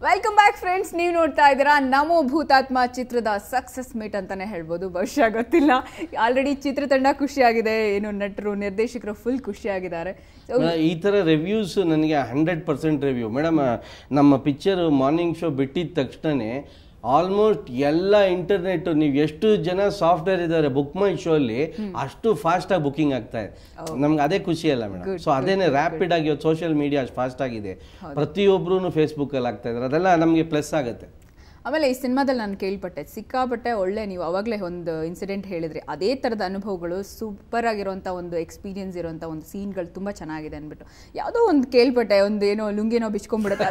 Welcome back friends. ನೀವು ನೋಡ್ತಾ ಇದ್ದೀರಾ ನಮೋ ಭೂತಾತ್ಮ ಚಿತ್ರದ ಸಕ್ಸಸ್ ಮೀಟ್ ಅಂತಾನೆ ಹೇಳ್ಬೋದು. ಬಹುಶಃ ಗೊತ್ತಿಲ್ಲ, ಆಲ್ರೆಡಿ ಚಿತ್ರತಂಡ ಖುಷಿಯಾಗಿದೆ, ಏನು ನಟರು ನಿರ್ದೇಶಕರು ಫುಲ್ ಖುಷಿಯಾಗಿದ್ದಾರೆ. ಈ ಥರ ರಿವ್ಯೂಸ್ ನನಗೆ 100% ರಿವ್ಯೂ ಮೇಡಮ್. ನಮ್ಮ ಪಿಕ್ಚರ್ ಮಾರ್ನಿಂಗ್ ಶೋ ಬಿಟ್ಟಿದ ತಕ್ಷಣನೇ ಆಲ್ಮೋಸ್ಟ್ ಎಲ್ಲ ಇಂಟರ್ನೆಟ್, ನೀವು ಎಷ್ಟು ಜನ ಸಾಫ್ಟ್ವೇರ್ ಇದ್ದಾರೆ ಬುಕ್ ಮೈ ಶೋ ಅಲ್ಲಿ ಅಷ್ಟು ಫಾಸ್ಟ್ ಆಗಿ ಬುಕಿಂಗ್ ಆಗ್ತಾ ಇದೆ. ನಮ್ಗೆ ಅದೇ ಖುಷಿ ಅಲ್ಲ ಮೇಡಮ್. ಸೊ ಅದೇನೆ ರ್ಯಾಪಿಡ್ ಆಗಿ ಸೋಷಿಯಲ್ ಮೀಡಿಯಾ ಅಷ್ಟು ಫಾಸ್ಟ್ ಆಗಿದೆ, ಪ್ರತಿಯೊಬ್ಬರೂ ಫೇಸ್ಬುಕ್ ಅಲ್ಲಿ ಆಗ್ತಾ ಇದ್ದಾರೆ, ಅದೆಲ್ಲ ನಮಗೆ ಪ್ಲಸ್ ಆಗುತ್ತೆ. ಆಮೇಲೆ ಈ ಸಿನಿಮಾದಲ್ಲಿ ನಾನು ಕೇಳ್ಪಟ್ಟೆ ಸಿಕ್ಕಾಪಟ್ಟೆ ಒಳ್ಳೆ, ನೀವು ಅವಾಗಲೇ ಒಂದು ಇನ್ಸಿಡೆಂಟ್ ಹೇಳಿದ್ರಿ, ಅದೇ ಥರದ ಅನುಭವಗಳು, ಸೂಪರ್ ಆಗಿರುವಂಥ ಒಂದು ಎಕ್ಸ್ಪೀರಿಯನ್ಸ್ ಇರುವಂಥ ಒಂದು ಸೀನ್ಗಳು ತುಂಬ ಚೆನ್ನಾಗಿದೆ ಅಂದ್ಬಿಟ್ಟು ಯಾವುದೋ ಒಂದು ಕೇಳ್ಪಟ್ಟೆ, ಒಂದು ಏನೋ ಲುಂಗಿನೋ ಬಿಚ್ಕೊಂಡ್ಬಿಡುತ್ತೆ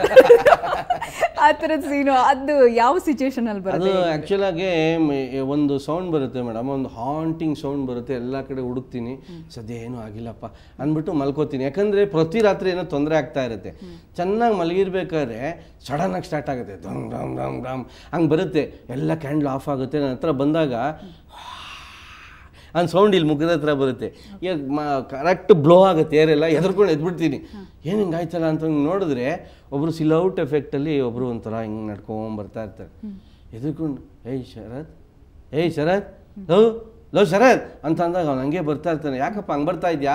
ಆ ಥರದ ಸೀನು. ಅದು ಯಾವ ಸಿಚುವೇಶನ್ ಅಲ್ಲಿ ಬರುತ್ತೆ? ಅದು ಆ್ಯಕ್ಚುಲ್ ಆಗಿ ಒಂದು ಸೌಂಡ್ ಬರುತ್ತೆ ಮೇಡಮ್, ಒಂದು ಹಾಂಟಿಂಗ್ ಸೌಂಡ್ ಬರುತ್ತೆ. ಎಲ್ಲ ಕಡೆ ಹುಡುಕ್ತೀನಿ, ಸದ್ಯ ಏನೂ ಆಗಿಲ್ಲಪ್ಪ ಅಂದ್ಬಿಟ್ಟು ಮಲ್ಕೋತೀನಿ. ಯಾಕಂದರೆ ಪ್ರತಿ ರಾತ್ರಿ ಏನೋ ತೊಂದರೆ ಆಗ್ತಾ ಇರುತ್ತೆ. ಚೆನ್ನಾಗಿ ಮಲಗಿರ್ಬೇಕಾದ್ರೆ ಸಡನ್ ಆಗಿ ಸ್ಟಾರ್ಟ್ ಆಗುತ್ತೆ, ಡಮ್ ಡಮ್ ಡಮ್ ಡಮ್ ಹಂಗೆ ಬರುತ್ತೆ. ಎಲ್ಲ ಕ್ಯಾಂಡಲ್ ಆಫ್ ಆಗುತ್ತೆ. ನನ್ನ ಹತ್ರ ಬಂದಾಗ ಅಂದ್ ಸೌಂಡ್ ಇಲ್ಲಿ ಮುಖದ ಹತ್ರ ಬರುತ್ತೆ. ಈಗ ಕರೆಕ್ಟ್ ಬ್ಲೋ ಆಗುತ್ತೆ, ಏರೆಲ್ಲ ಎದ್ರಕೊಂಡು ಎದ್ಬಿಡ್ತೀನಿ. ಏನು ಹಿಂಗಾಯ್ತಲ್ಲ ಅಂತ ನೋಡಿದ್ರೆ ಒಬ್ಬರು ಸಿಲೌಟ್ ಎಫೆಕ್ಟಲ್ಲಿ ಒಬ್ಬರು ಒಂಥರ ಹಿಂಗೆ ನಡ್ಕೊಂಬರ್ತಾ ಇರ್ತಾರೆ. ಎದ್ಕೊಂಡು ಏಯ್ ಶರತ್ ಲೋ ಶರತ್ ಅಂತ ಅಂದಾಗ ಅವ್ನು ಹಂಗೆ ಬರ್ತಾ ಇರ್ತಾನೆ. ಯಾಕಪ್ಪ ಹಂಗೆ ಬರ್ತಾ ಇದೆಯಾ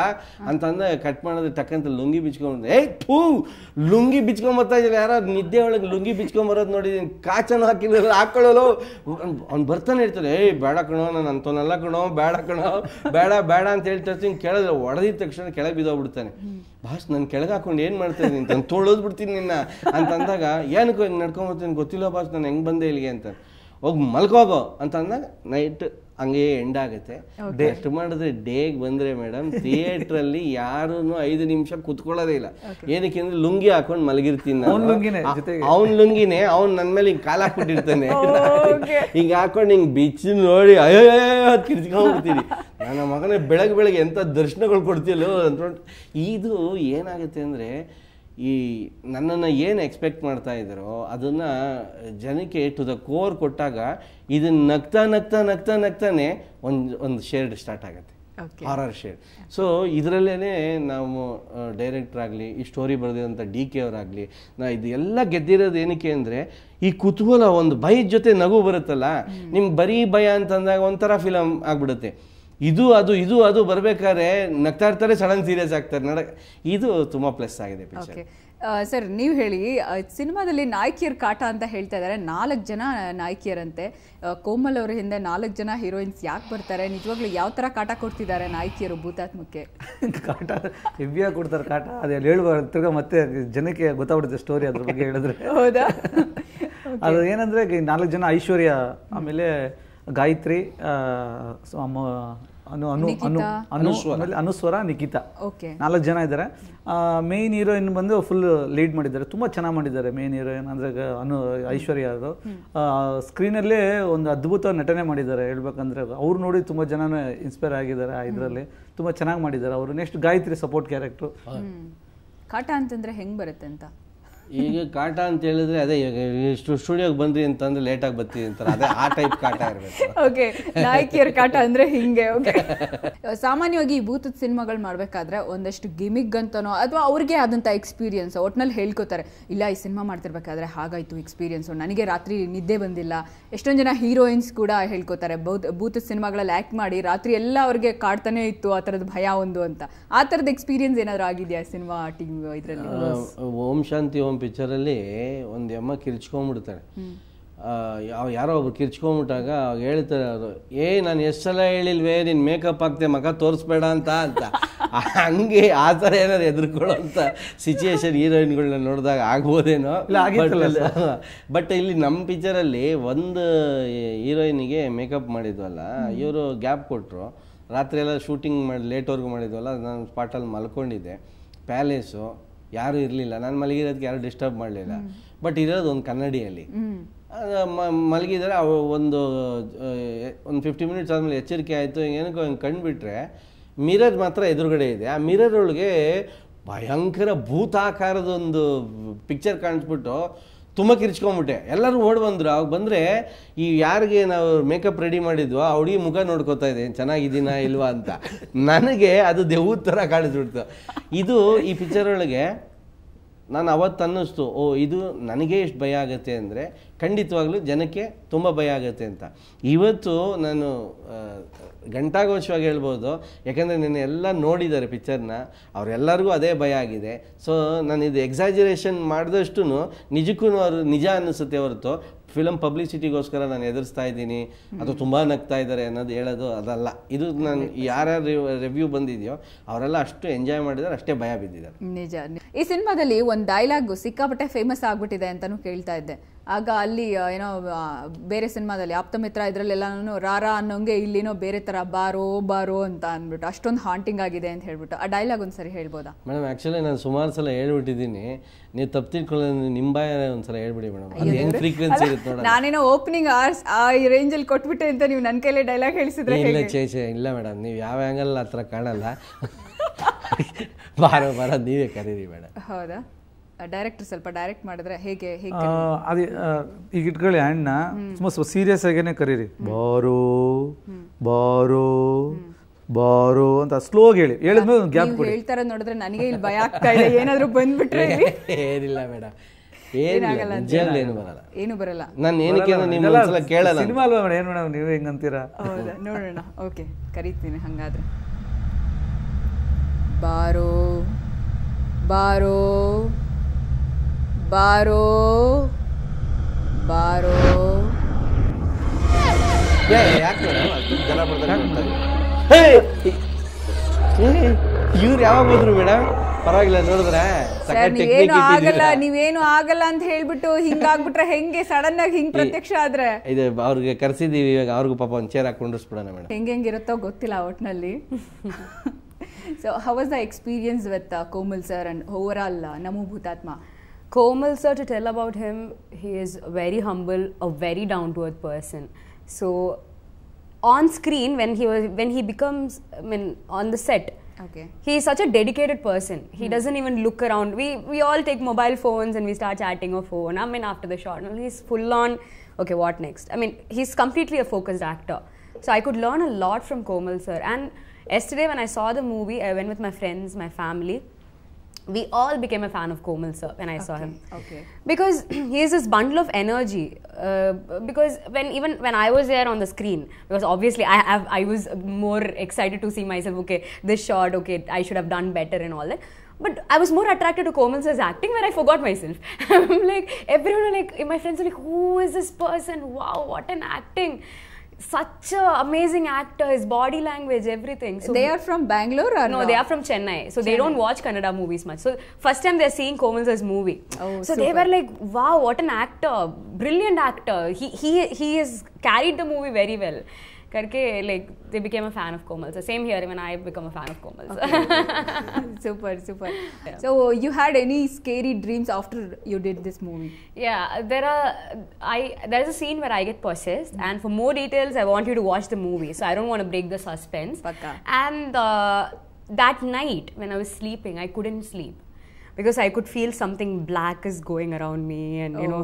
ಅಂತ ಅಂದಾಗ ಕಟ್ ಮಾಡಿದ್ರೆ ಟಕ್ಕಂತ ಲುಂಗಿ ಬಿಚ್ಕೊಂಡ್ಬಂದು, ಲುಂಗಿ ಬಿಚ್ಕೊಂಬರ್ತಾ ಇದ್ದಾರೆ. ಯಾರು ನಿದ್ದೆ ಒಳಗೆ ಲುಂಗಿ ಬಿಚ್ಕೊಂಬರೋದು ನೋಡಿದ್ದೀನಿ, ಕಾಚನ್ನು ಹಾಕಿದ್ರೆ ಹಾಕೊಳ್ಳೋ. ಅವ್ನು ಬರ್ತಾನೆ ಇರ್ತಾರೆ, ಬೇಡ ಕಣೋ, ನಾನು ಅಂಥವನ್ನೆಲ್ಲ ಕಣೋ, ಬೇಡ ಕಣೋ, ಬೇಡ ಬೇಡ ಅಂತ ಹೇಳ್ತಾ ಇರ್ತೀನಿ. ಕೆಳಗೆ ಹೊಡೆದಿದ ತಕ್ಷಣ ಕೆಳಗೆ ಬಿದ್ದೋಗ್ಬಿಡ್ತಾನೆ. ಬಾಸ್ ನಾನು ಕೆಳಗೆ ಹಾಕೊಂಡು ಏನು ಮಾಡ್ತಾ ಇದ್ದೀನಿ ಅಂತ ತೊಳೋದ್ಬಿಡ್ತೀನಿ ನಿನ್ನ ಅಂತ ಅಂದಾಗ, ಏನಕ್ಕೋ ಹಿಂಗೆ ನಡ್ಕೊಂಬರ್ತೀನಿ, ಗೊತ್ತಿಲ್ಲ ಬಾಸ್ ನಾನು ಹೆಂಗೆ ಬಂದೆ ಇಲ್ಲಿಗೆ ಅಂತ. ಹೋಗಿ ಮಲ್ಕೋಗೋ ಅಂತ ಅಂದಾಗ ನೈಟ್ ಹಂಗೆ ಎಂಡ್ ಆಗುತ್ತೆ. ಎಷ್ಟು ಮಾಡಿದ್ರೆ ಡೇಗೆ ಬಂದರೆ ಮೇಡಮ್ ಥಿಯೇಟ್ರಲ್ಲಿ ಯಾರೂ 5 ನಿಮಿಷ ಕುತ್ಕೊಳ್ಳೋದೇ ಇಲ್ಲ. ಏನಕ್ಕೆ ಅಂದ್ರೆ ಲುಂಗಿ ಹಾಕೊಂಡು ಮಲಗಿರ್ತೀನಿ ನಾನು. ಅವ್ನ ಲುಂಗಿನೇ ಅವ್ನು ನನ್ನ ಮೇಲೆ ಹಿಂಗೆ ಕಾಲು ಹಾಕ್ಬಿಟ್ಟಿರ್ತಾನೆ. ಹಿಂಗೆ ಹಾಕೊಂಡು ಹಿಂಗೆ ಬಿಚ್ಚಿ ನೋಡಿ ಅಯ್ಯೋ ಅದು ಕಿರ್ಚ್ಕೊಂಡ್ಬಿಡ್ತೀನಿ. ನನ್ನ ಮಗನೇ ಬೆಳಗ್ಗೆ ಎಂಥ ದರ್ಶನಗಳು ಕೊಡ್ತೀಯಲ್ಲೋ ಅಂತ. ಇದು ಏನಾಗುತ್ತೆ ಅಂದರೆ, ಈ ನನ್ನನ್ನು ಏನು ಎಕ್ಸ್ಪೆಕ್ಟ್ ಮಾಡ್ತಾ ಇದ್ದಾರೋ ಅದನ್ನು ಜನಕ್ಕೆ ಟು ದ ಕೋರ್ ಕೊಟ್ಟಾಗ ಇದನ್ನು ನಗ್ತಾನೆ ಒಂದು ಶೇಡ್ ಸ್ಟಾರ್ಟ್ ಆಗುತ್ತೆ, ಹಾರರ್ ಶೇಡ್. ಸೊ ಇದರಲ್ಲೇ ನಾವು ಡೈರೆಕ್ಟ್ರ್ ಆಗಲಿ, ಈ ಸ್ಟೋರಿ ಬರೆದಿರೋಂಥ DK ಅವರಾಗಲಿ, ಇದು ಎಲ್ಲ ಗೆದ್ದಿರೋದು ಏನಕ್ಕೆ ಅಂದರೆ, ಈ ಕುತೂಹಲ, ಒಂದು ಭಯದ ಜೊತೆ ನಗು ಬರುತ್ತಲ್ಲ. ನಿಮ್ಗೆ ಬರೀ ಭಯ ಅಂತಂದಾಗ ಒಂಥರ ಫಿಲಮ್ ಆಗಿಬಿಡುತ್ತೆ. ಇದು ಅದು ಬರಬೇಕಾದ್ರೆ ನಗ್ತಾ ಇರ್ತಾರೆ, ಸಡನ್ ಸೀರಿಯಸ್ ಆಗ್ತಾರೆ. ಇದು ತುಂಬ ಪ್ಲಸ್ ಆಗಿದೆ ಪಿಕ್ಚರ್. ಸರ್ ನೀವು ಹೇಳಿ, ಸಿನಿಮಾದಲ್ಲಿ ನಾಯಕಿಯರ ಕಾಟ ಅಂತ ಹೇಳ್ತಾ ಇದ್ದಾರೆ. 4 ಜನ ನಾಯಕಿಯರಂತೆ. ಕೋಮಲ್ ಅವರ ಹಿಂದೆ 4 ಜನ ಹೀರೋಯಿನ್ಸ್ ಯಾಕೆ ಬರ್ತಾರೆ? ನಿಜವಾಗ್ಲೂ ಯಾವ ಥರ ಕಾಟ ಕೊಡ್ತಿದ್ದಾರೆ ನಾಯಕಿಯರು ಭೂತಾತ್ಮಕ್ಕೆ? ಕಾಟ ಹೆವಿಯಾಗಿ ಕೊಡ್ತಾರೆ ಕಾಟ. ಅದೆಲ್ಲ ಹೇಳುವ ತಿರ್ಗಾ ಮತ್ತೆ ಜನಕ್ಕೆ ಗೊತ್ತಾಗ್ಬಿಡುತ್ತೆ ಸ್ಟೋರಿ ಅದ್ರ ಬಗ್ಗೆ ಹೇಳಿದ್ರೆ. ಹೌದಾ? ಅದು ಏನಂದರೆ 4 ಜನ ಐಶ್ವರ್ಯ, ಆಮೇಲೆ ಗಾಯತ್ರಿ, ಅನುಸ್ವರ, ನಿಖಿತಾ, 4 ಜನ ಇದ್ದಾರೆ. ಮೇನ್ ಹೀರೋಯಿನ್ ಬಂದು ಫುಲ್ ಲೀಡ್ ಮಾಡಿದ್ದಾರೆ, ತುಂಬ ಚೆನ್ನಾಗಿ ಮಾಡಿದ್ದಾರೆ. ಮೇನ್ ಹೀರೋಯಿನ್ ಅಂದರೆ ಐಶ್ವರ್ಯ ಅವರು ಸ್ಕ್ರೀನಲ್ಲೇ ಒಂದು ಅದ್ಭುತ ನಟನೆ ಮಾಡಿದ್ದಾರೆ. ಹೇಳ್ಬೇಕಂದ್ರೆ ಅವ್ರು ನೋಡಿ ತುಂಬ ಜನನೇ ಇನ್ಸ್ಪೈರ್ ಆಗಿದ್ದಾರೆ. ಇದರಲ್ಲಿ ತುಂಬ ಚೆನ್ನಾಗಿ ಮಾಡಿದ್ದಾರೆ ಅವರು. Next Gayatri support character. ಕಾಟ ಅಂತಂದರೆ ಹೆಂಗೆ ಬರುತ್ತೆ ಅಂತ? ಈಗ ಕಾಟ ಅಂತ ಹೇಳಿದ್ರೆ ಅದೇ ಸ್ಟುಡಿಯೋಗೆ ಬಂದ್ರಿ ಅಂತಂದ್ರೆ ಲೇಟಾಗಿ ಬರ್ತೀವಿ ಅಂತಾರೆ, ಅದೇ ಆ ಟೈಪ್ ಕಾಟ ಇರಬೇಕು. ಓಕೆ, ನಾಯಕಿಯರ ಕಾಟ ಅಂದ್ರೆ ಹಿಂಗೆ. ಓಕೆ, ಸಾಮಾನ್ಯವಾಗಿ ಈ ಭೂತದ ಸಿನಿಮಾಗಳು ಮಾಡಬೇಕಾದ್ರೆ ಒಂದಷ್ಟು ಗಿಮಿಕ್ ಅಂತನೋ ಅಥವಾ ಅವ್ರಿಗೆ ಆದಂಥ ಎಕ್ಸ್ಪೀರಿಯನ್ಸ್ ಒಟ್ನಲ್ಲಿ ಹೇಳ್ಕೊತಾರೆ. ಇಲ್ಲ, ಈ ಸಿನಿಮಾ ಮಾಡ್ತಿರ್ಬೇಕಾದ್ರೆ ಹಾಗಾಯ್ತು ಎಕ್ಸ್ಪೀರಿಯನ್ಸು, ನನಗೆ ರಾತ್ರಿ ನಿದ್ದೆ ಬಂದಿಲ್ಲ. ಎಷ್ಟೊಂದು ಜನ ಹೀರೋಯಿನ್ಸ್ ಕೂಡ ಹೇಳ್ಕೊತಾರೆ, ಭೂತದ ಸಿನಿಮಾಗಳಲ್ಲಿ ಆ್ಯಕ್ಟ್ ಮಾಡಿ ರಾತ್ರಿ ಎಲ್ಲ ಅವ್ರಿಗೆ ಕಾಡ್ತಾನೆ ಇತ್ತು, ಆ ಥರದ ಭಯ ಒಂದು ಅಂತ. ಆ ಥರದ ಎಕ್ಸ್ಪೀರಿಯನ್ಸ್ ಏನಾದರೂ ಆಗಿದೆಯಾ ಸಿನಿಮಾ ಟೀಮ್ ಇದರಲ್ಲಿ? ಓಂ ಶಾಂತಿ ಓಂ ಪಿಕ್ಚರಲ್ಲಿ ಒಂದು ಅಮ್ಮ ಕಿರ್ಚ್ಕೊಂಡ್ಬಿಡ್ತಾರೆ. ಯಾರೋ ಒಬ್ರು ಕಿರ್ಚ್ಕೊಂಡ್ಬಿಟ್ಟಾಗ ಹೇಳ್ತಾರೆ ಅವರು, ನಾನು ಎಷ್ಟು ಸಲ ಹೇಳಿಲ್ವೇ ನೀನು ಮೇಕಪ್ ಹಾಕ್ತೆ ಮಗ ತೋರಿಸ್ಬೇಡ ಅಂತ. ಹಂಗೆ ಆ ಥರ ಏನಾದ್ರು ಎದುರ್ಕೊಳ್ಳೋಂಥ ಸಿಚುಯೇಷನ್ ಹೀರೋಯಿನ್ಗಳನ್ನ ನೋಡಿದಾಗ ಆಗ್ಬೋದೇನೋ. ಬಟ್ ಇಲ್ಲಿ ನಮ್ಮ ಪಿಕ್ಚರಲ್ಲಿ ಒಂದು ಹೀರೋಯಿನಿಗೆ ಮೇಕಪ್ ಮಾಡಿದ್ವಲ್ಲ, ಇವರು ಗ್ಯಾಪ್ ಕೊಟ್ಟರು. ರಾತ್ರಿ ಎಲ್ಲ ಶೂಟಿಂಗ್ ಮಾಡಿ ಲೇಟ್ವರೆಗೂ ಮಾಡಿದ್ವಲ್ಲ, ನಾನು ಸ್ಪಾಟಲ್ಲಿ ಮಲ್ಕೊಂಡಿದ್ದೆ. ಪ್ಯಾಲೇಸು, ಯಾರೂ ಇರಲಿಲ್ಲ, ನಾನು ಮಲಗಿರೋದಕ್ಕೆ ಯಾರು ಡಿಸ್ಟರ್ಬ್ ಮಾಡಲಿಲ್ಲ. ಬಟ್ ಇರೋದು ಒಂದು ಕನ್ನಡಿಯಲ್ಲಿ ಮಲಗಿದರೆ ಒಂದು 50 ಮಿನಿಟ್ಸ್ ಆದಮೇಲೆ ಎಚ್ಚರಿಕೆ ಆಯಿತು. ಏನಕ್ಕೋ ಹಿಂಗೆ ಕಂಡುಬಿಟ್ರೆ ಮಿರರ್ ಮಾತ್ರ ಎದುರುಗಡೆ ಇದೆ. ಆ ಮಿರರ್ ಒಳಗೆ ಭಯಂಕರ ಭೂತಾಕಾರದೊಂದು ಪಿಕ್ಚರ್ ಕಾಣಿಸ್ಬಿಟ್ಟು ತುಂಬ ಕಿರ್ಚ್ಕೊಂಡ್ಬಿಟ್ಟೆ. ಎಲ್ಲರೂ ಓಡಿ ಬಂದರು. ಅವಾಗ ಬಂದರೆ ಈ ಯಾರಿಗೆ ನಾವು ಮೇಕಪ್ ರೆಡಿ ಮಾಡಿದ್ವೋ ಆ ಹುಡುಗಿ ಮುಖ ನೋಡ್ಕೋತಾ ಇದೆ, ಚೆನ್ನಾಗಿದ್ದೀನಾ ಇಲ್ವಾ ಅಂತ. ನನಗೆ ಅದು ದೆವ್ವದ ಥರ ಕಾಣಿಸ್ಬಿಡ್ತು. ಇದು ಈ ಪಿಕ್ಚರ್ ಒಳಗೆ ನಾನು ಅವತ್ತು ಅನ್ನಿಸ್ತು, ಓ ಇದು ನನಗೆ ಎಷ್ಟು ಭಯ ಆಗುತ್ತೆ ಅಂದರೆ ಖಂಡಿತವಾಗ್ಲೂ ಜನಕ್ಕೆ ತುಂಬ ಭಯ ಆಗುತ್ತೆ ಅಂತ. ಇವತ್ತು ನಾನು ಘಂಟಾಘೋಷವಾಗಿ ಹೇಳ್ಬೋದು, ಯಾಕಂದರೆ ನೆನ್ನೆ ಎಲ್ಲ ನೋಡಿದ್ದಾರೆ ಪಿಕ್ಚರ್ನ, ಅವರೆಲ್ಲರಿಗೂ ಅದೇ ಭಯ ಆಗಿದೆ. ಸೊ ನಾನು ಇದು ಎಕ್ಸಾಜರೇಷನ್ ಮಾಡಿದಷ್ಟು ನಿಜಕ್ಕೂ ಅವರು ನಿಜ ಅನ್ನಿಸುತ್ತೆ ಹೊರತು ಫಿಲಮ್ ಪಬ್ಲಿಸಿಟಿಗೋಸ್ಕರ ನಾನು ಎದುರಿಸ್ತಾ ಇದ್ದೀನಿ ಅಥವಾ ತುಂಬ ನಗ್ತಾ ಇದ್ದಾರೆ ಅನ್ನೋದು ಹೇಳೋದು ಅದಲ್ಲ. ಇದು ನಾನು ಯಾರ್ಯಾರು ರಿವ್ಯೂ ಬಂದಿದೆಯೋ ಅವರೆಲ್ಲ ಅಷ್ಟು ಎಂಜಾಯ್ ಮಾಡಿದ್ದಾರೆ, ಅಷ್ಟೇ ಭಯ ಬಿದ್ದಿದ್ದಾರೆ. ನಿಜ. ಈ ಸಿನಿಮಾದಲ್ಲಿ ಒಂದು ಡೈಲಾಗ್ ಸಿಕ್ಕಾಪಟ್ಟೆ ಫೇಮಸ್ ಆಗ್ಬಿಟ್ಟಿದೆ ಅಂತಾನು ಕೇಳ್ತಾ ಇದ್ದೆ. ಆಗ ಅಲ್ಲಿ ಏನೋ ಬೇರೆ ಸಿನಿಮಾದಲ್ಲಿ ಆಪ್ತಮಿತ್ರ ಇದರಲ್ಲೆಲ್ಲನೂ ರಾರಾ ಅನ್ನೋಂಗೆ ಇಲ್ಲಿನೋ ಬೇರೆ ಥರ ಬಾರೋ ಬಾರೋ ಅಂತ ಅಂದ್ಬಿಟ್ಟು ಅಷ್ಟೊಂದು ಹಾಂಟಿಂಗ್ ಆಗಿದೆ ಅಂತ ಹೇಳ್ಬಿಟ್ಟು ಆ ಡೈಲಾಗ್ ಒಂದ್ಸರಿ ಹೇಳ್ಬೋದಾ? ಮೇಡಮ್ ಆ್ಯಕ್ಚುಲಿ ನಾನು ಸುಮಾರು ಸಲ ಹೇಳ್ಬಿಟ್ಟಿದ್ದೀನಿ, ನೀವು ತಪ್ಪು ತಿಳ್ಕೊಳ್ಳೋದು ನಿಮ್ಮ ಬಾಯ ಒಂದ್ಸಲ ಹೇಳ್ಬಿಡಿ ಮೇಡಮ್, ಅದು ಹೆಂಗ್ ಫ್ರೀಕ್ವೆನ್ಸಿ ಇರುತ್ತೆ ನೋಡ. ನಾನೇನೋ ಓಪನಿಂಗ್ ಆ ರೇಂಜಲ್ಲಿ ಕೊಟ್ಬಿಟ್ಟೆ ಅಂತ ನೀವು ನನ್ನ ಕೈಲೇ ಡೈಲಾಗ್ ಹೇಳಿಸಿದ್ರೆ ಇಲ್ಲ ಚೇಚೆ ಇಲ್ಲ ಮೇಡಮ್, ನೀವು ಯಾವ ಆ್ಯಂಗಲ್ ಆ ಥರ ಕಾಣಲ್ಲ. ಬಾರೋ ನೀವೇ ಕರೀರಿ ಮೇಡಮ್. ಹೌದಾ? ಡೈರೆಕ್ಟರ್ ಸ್ವಲ್ಪ ಡೈರೆಕ್ಟ್ ಮಾಡಿದ್ರೆ ಹೇಗೆ ಹೇಗೆ ಅದೇ ಈಗ ಇಟ್ಕೊಳ್ಳಿ ಹ್ಯಾಂಡ್ನ ಸ್ವಲ್ಪ ಸೀರಿಯಸ್ ಆಗೇನೆ ಕರೀರಿ, ಬಾರೋ ಬಾರೋ ಬಾರೋ ಅಂತ ಸ್ಲೋಗಿ ಹೇಳಿದ್ಮೇಲೆ ಒಂದು ಗ್ಯಾಪ್ ಕೊಡಿ. ಹೇಳ್ತಾರ ನೋಡಿದ್ರೆ ನನಗೆ ಇಲ್ಲಿ ಭಯ ಆಗ್ತಾ ಇದೆ, ಏನಾದ್ರು ಬಂದ್ಬಿಟ್ರೆ. ಏನಿಲ್ಲ ಮೇಡಮ್, ಏನು ಬರಲ್ಲ, ಏನು ಬರಲ್ಲ. ನಾನು ಏನಕ್ಕೆ ನಿಮ್ಮ ಕೇಳಲ್ಲ, ಸಿನಿಮಾ ಅಲ್ವಾ ಮೇಡಮ್, ಏನು ಮೇಡಮ್ ನೀವು ಹೆಂಗಂತೀರಾ? ಹೌದಾ, ನೋಡೋಣ. ಓಕೆ, ಕರೀತೀನಿ ಹಂಗಾದ್ರೆ. ಬಾರೋ ಬಾರೋ ಬಾರೋ ಬಾರೋ. ಯಾಕೆ ಜನ ಇವ್ರು ಯಾವಾಗ ಹೋದ್ರು ಮೇಡಮ್? ಪರವಾಗಿಲ್ಲ ನೋಡಿದ್ರೆ ನೀವೇನು ಆಗಲ್ಲ ಅಂತ ಹೇಳ್ಬಿಟ್ಟು ಹಿಂಗಾಗ್ಬಿಟ್ರೆ ಹೆಂಗೆ ಸಡನ್ ಆಗಿ ಹಿಂಗ್ ಪ್ರತ್ಯಕ್ಷ ಆದ್ರೆ? ಇದು ಅವ್ರಿಗೆ ಕರ್ಸಿದೀವಿ, ಇವಾಗ ಅವ್ರಿಗೂ ಪಾಪ ಒಂದು ಚೇರ್ ಹಾಕೊಂಡಿಸ್ಬಿಡೋಣ ಮೇಡಮ್. ಹೆಂಗಿರುತ್ತೋ ಗೊತ್ತಿಲ್ಲ ಒಟ್ನಲ್ಲಿ. So how was the experience with Komal sir and overall Namu Bhutatma? Komal sir, to tell about him, he is very humble, a very down to earth person. So on screen when he becomes, I mean, on the set, okay, he is such a dedicated person. He doesn't even look around. We all take mobile phones and we start chatting or phone. I mean, after the shot, he's full on, okay, what next? I mean, he's completely a focused actor. So I could learn a lot from Komal sir. And yesterday when I saw the movie, I went with my friends, my family. We all became a fan of Komal sir when I saw him. Okay. Because he is this bundle of energy. Because even when I was there on the screen, because obviously I was more excited to see myself, okay, this shot, okay, I should have done better and all that. But I was more attracted to Komal sir's acting when I forgot myself. I'm like, everyone like, my friends are like, who is this person? Wow, what an acting. Such a amazing actor, his body language, everything. So they are from Bangalore or no? They are from Chennai. So they don't watch Kannada movies much. So first time they're seeing Komal sir's movie. Oh, so super. they were like, wow, what an actor, brilliant actor. He has carried the movie very well. Karke, like, they became a fan of Komal sir. Same here, when I become a fan of Komal sir. Super. Yeah. So you had any scary dreams after you did this movie? Yeah, there's a scene where I get possessed, and for more details I want you to watch the movie, so I don't want to break the suspense. Pakka. And that night when I was sleeping, I couldn't sleep because I could feel something black is going around me, and you know,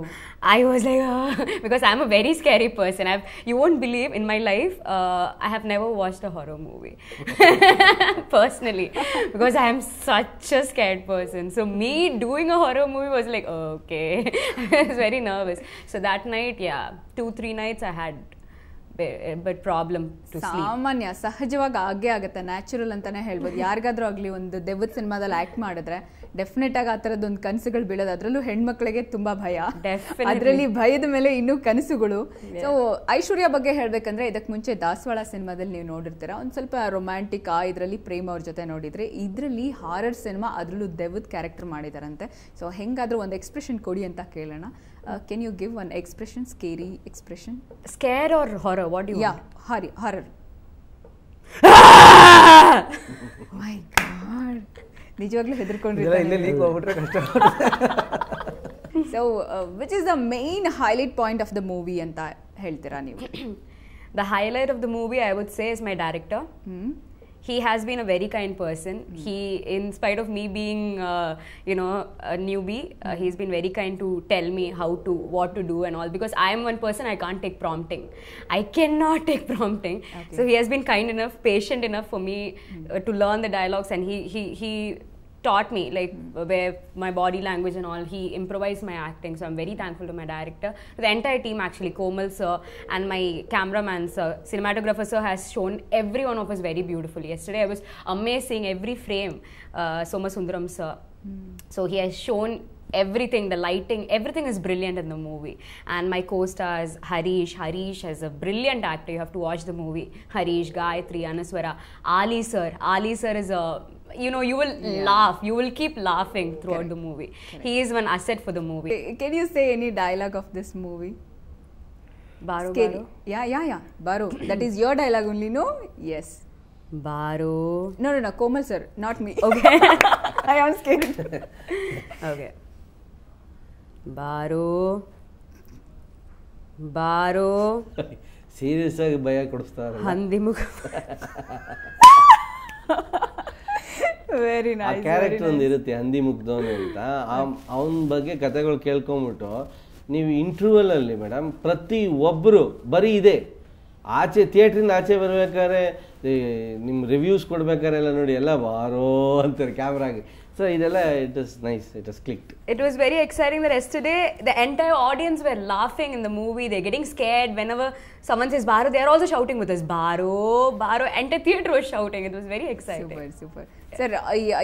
I was like, because I'm a very scary person. You won't believe, in my life I have never watched a horror movie personally, because I am such a scared person. So me doing a horror movie was like, okay. I was very nervous. So that night, yeah, 2-3 nights I had but problem to sleep. ಸಾಮಾನ್ಯ ಸಹಜವಾಗಿ ಆಗೇ ಆಗುತ್ತೆ, natural ಅಂತಾನೆ ಹೇಳ್ಬೋದು. ಯಾರಿಗಾದ್ರೂ ಆಗಲಿ ಒಂದು ದೆವ್ವದ ಸಿನಿಮಾದಲ್ಲಿ ಆಕ್ಟ್ ಮಾಡಿದ್ರೆ ಡೆಫಿನೆಟ್ ಆಗಿ ಆ ಥರದ್ದು ಒಂದು ಕನಸುಗಳು ಬೀಳೋದು. ಅದರಲ್ಲೂ ಹೆಣ್ಮಕ್ಳಿಗೆ ತುಂಬಾ ಭಯ, ಅದರಲ್ಲಿ ಭಯದ ಮೇಲೆ ಇನ್ನೂ ಕನಸುಗಳು. ಸೊ ಐಶ್ವರ್ಯ ಬಗ್ಗೆ ಹೇಳ್ಬೇಕಂದ್ರೆ, ಇದಕ್ಕೆ ಮುಂಚೆ ದಾಸವಾಳ ಸಿನಿಮಾದಲ್ಲಿ ನೀವು ನೋಡಿರ್ತೀರಾ, ಒಂದು ಸ್ವಲ್ಪ ರೊಮ್ಯಾಂಟಿಕ್ ಇದರಲ್ಲಿ ಪ್ರೇಮ್ ಅವ್ರ ಜೊತೆ ನೋಡಿದ್ರೆ, ಇದರಲ್ಲಿ ಹಾರರ್ ಸಿನಿಮಾ, ಅದರಲ್ಲೂ ದೆವ್ವದ ಕ್ಯಾರೆಕ್ಟರ್ ಮಾಡಿದಾರಂತೆ. ಸೊ ಹೆಂಗಾದ್ರೂ ಒಂದು ಎಕ್ಸ್ಪ್ರೆಷನ್ ಕೊಡಿ ಅಂತ ಕೇಳೋಣ. Can you give one expression, scary expression? Scare or horror? What do you want? Yeah, horror. My God. ನಿಜವಾಗ್ಲೂ ಹೆದರ್ಕೊಂಡಿರ್ತಾರೆ. ಇಲ್ಲೇ ಲೀಕ್ ಹೋಗ್ಬಿಟ್ರೆ ಕಷ್ಟ. So which is the main highlight point of the movie ಅಂತ ಹೇಳ್ತೀರಾ ನೀವು? The highlight of the movie, I would say, is my director. He has been a very kind person. He, in spite of me being, a newbie, he's been very kind to tell me what to do and all. Because I am one person, I can't take prompting. I cannot take prompting. Okay. So he has been kind enough, patient enough for me to learn the dialogues, and he taught me, like where my body language and all. He improvised my acting, so I'm very thankful to my director, to the entire team actually, Komal sir and my cameraman sir. Cinematographer sir has shown every one of us very beautifully. Yesterday I was amazing every frame. Somasundaram sir, so he has shown everything, the lighting, everything is brilliant in the movie. And my co-stars, Harish is a brilliant actor. You have to watch the movie. Harish, Gayatri, Anuswara, Ali sir is a, you know, you will laugh, you will keep laughing throughout the movie. He is one asset for the movie. Can you say any dialogue of this movie? Baro Scary. Baro. Yeah, Baro. That is your dialogue only, no? Yes. Baro. No, Komal sir, not me. Okay. I am scared. Okay. Baro. Serious ಆಗಿ ಭಯ ಕೊಡಿಸ್ತಾರೆ. ಹಂದಿ ಮುಖ. Very ಆ nice. Character ಒಂದು ಇರುತ್ತೆ ಹಂದಿ ಮುಗ್ದವನು ಅಂತ, ಅವನ ಬಗ್ಗೆ ಕತೆಗಳು ಕೇಳ್ಕೊಂಬಿಟ್ಟು ನೀವು ಇಂಟರ್ವಲ್ ಅಲ್ಲಿ ಮೇಡಮ್ ಪ್ರತಿ ಒಬ್ಬರು ಬರೀ ಇದೆ ಆಚೆ ಥಿಯೇಟ್ರಿಂದ ಆಚೆ ಬರ್ಬೇಕಾದ್ರೆ ನಿಮ್ಮ ರಿವ್ಯೂಸ್ ಕೊಡ್ಬೇಕಾದ್ರೆ ಎಲ್ಲ ನೋಡಿ ಎಲ್ಲ ಬಾರೋ ಅಂತಾರೆ ಕ್ಯಾಮ್ರಾಗೆ. ಸೊ ಇದೆಲ್ಲ it is nice, it is clicked. It was very exciting that yesterday the entire audience were laughing in the movie. They're getting scared whenever someone says Baro. They're also shouting with us, Baro. Entire theatre was shouting. It was very exciting. Super sir.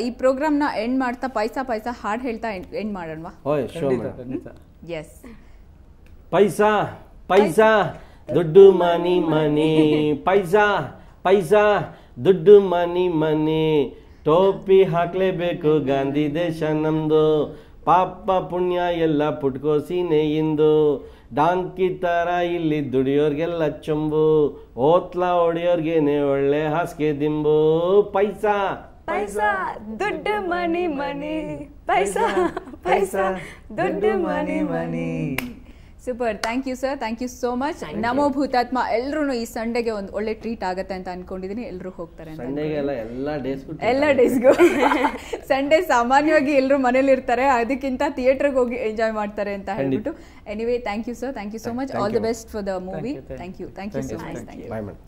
ಈ program ನ end ಮಾಡ್ತಾ ಪೈಸಾ ಹಾಡ್ ಹೇಳ್ತಾ end ಮಾಡೋಣವಾ? ಓಯ್ show ಖಂಡಿತ. S. ಪೈಸಾ ದುಡ್ಡು money paisa ದುಡ್ಡು ಮನಿ ಟೋಪಿ ಹಾಕ್ಲೇಬೇಕು, ಗಾಂಧಿ ದೇಶ ನಮ್ದು, ಪಾಪ ಪುಣ್ಯ ಎಲ್ಲ ಪುಟ್ಕೋಸಿನೇ ಇಂದು, ಡಾಂಕಿ ತರ ಇಲ್ಲಿ ದುಡಿಯೋರ್ಗೆಲ್ಲ ಚೊಂಬು, ಓತ್ಲ ಹೊಡಿಯೋರ್ಗೇನೆ ಒಳ್ಳೆ ಹಾಸಿಗೆ ದಿಂಬು, ಪೈಸಾ ದುಡ್ಡು ಮನಿ ಪೈಸಾ ದುಡ್ಡು money. Super. Thank you sir, thank you so much. ನಮೋ ಭೂತಾತ್ಮ ಎಲ್ರು ಈ ಸಂಡೇಗೆ ಒಂದು ಒಳ್ಳೆ ಟ್ರೀಟ್ ಆಗತ್ತೆ ಅಂತ ಅನ್ಕೊಂಡಿದೀನಿ. ಎಲ್ಲರೂ ಹೋಗ್ತಾರೆ ಅಂತ. ಸಂಡೇಗೆಲ್ಲ ಎಲ್ಲ ಡೇಸ್ಗೂ ಸಂಡೇ ಸಾಮಾನ್ಯವಾಗಿ ಎಲ್ಲರೂ ಮನೇಲಿ ಇರ್ತಾರೆ, ಅದಕ್ಕಿಂತ ಥಿಯೇಟರ್ಗೆ ಹೋಗಿ ಎಂಜಾಯ್ ಮಾಡ್ತಾರೆ ಅಂತ ಹೇಳ್ಬಿಟ್ಟು. Anyway thank you sir, thank you so much. All the best for the movie. Thank you so much. Bye madam.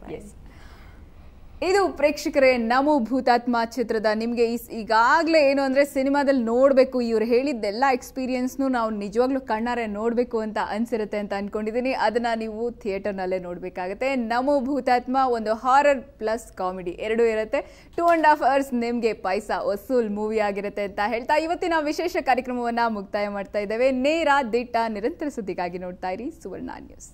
ಇದು ಪ್ರೇಕ್ಷಕರೇ ನಮೋ ಭೂತಾತ್ಮ ಚಿತ್ರದ ನಿಮಗೆ ಈಗಾಗಲೇ ಏನು ಅಂದರೆ ಸಿನಿಮಾದಲ್ಲಿ ನೋಡಬೇಕು, ಇವ್ರು ಹೇಳಿದ್ದೆಲ್ಲ ಎಕ್ಸ್ಪೀರಿಯನ್ಸ್ನು ನಾವು ನಿಜವಾಗ್ಲೂ ಕಣ್ಣಾರೆ ನೋಡಬೇಕು ಅಂತ ಅನ್ಸಿರುತ್ತೆ ಅಂತ ಅಂದ್ಕೊಂಡಿದ್ದೀನಿ. ಅದನ್ನು ನೀವು ಥಿಯೇಟರ್ನಲ್ಲೇ ನೋಡಬೇಕಾಗತ್ತೆ. ನಮೋ ಭೂತಾತ್ಮ ಒಂದು ಹಾರರ್ ಪ್ಲಸ್ ಕಾಮಿಡಿ ಎರಡೂ ಇರುತ್ತೆ. 2.5 hours ನಿಮಗೆ ಪೈಸಾ ವಸೂಲ್ ಮೂವಿ ಆಗಿರುತ್ತೆ ಅಂತ ಹೇಳ್ತಾ ಇವತ್ತಿನ ವಿಶೇಷ ಕಾರ್ಯಕ್ರಮವನ್ನು ಮುಕ್ತಾಯ ಮಾಡ್ತಾ ಇದ್ದೇವೆ. ನೇರ ದಿಟ್ಟ ನಿರಂತರ ಸುದ್ದಿಗಾಗಿ ನೋಡ್ತಾ ಇರಿ ಸುವರ್ಣ ನ್ಯೂಸ್.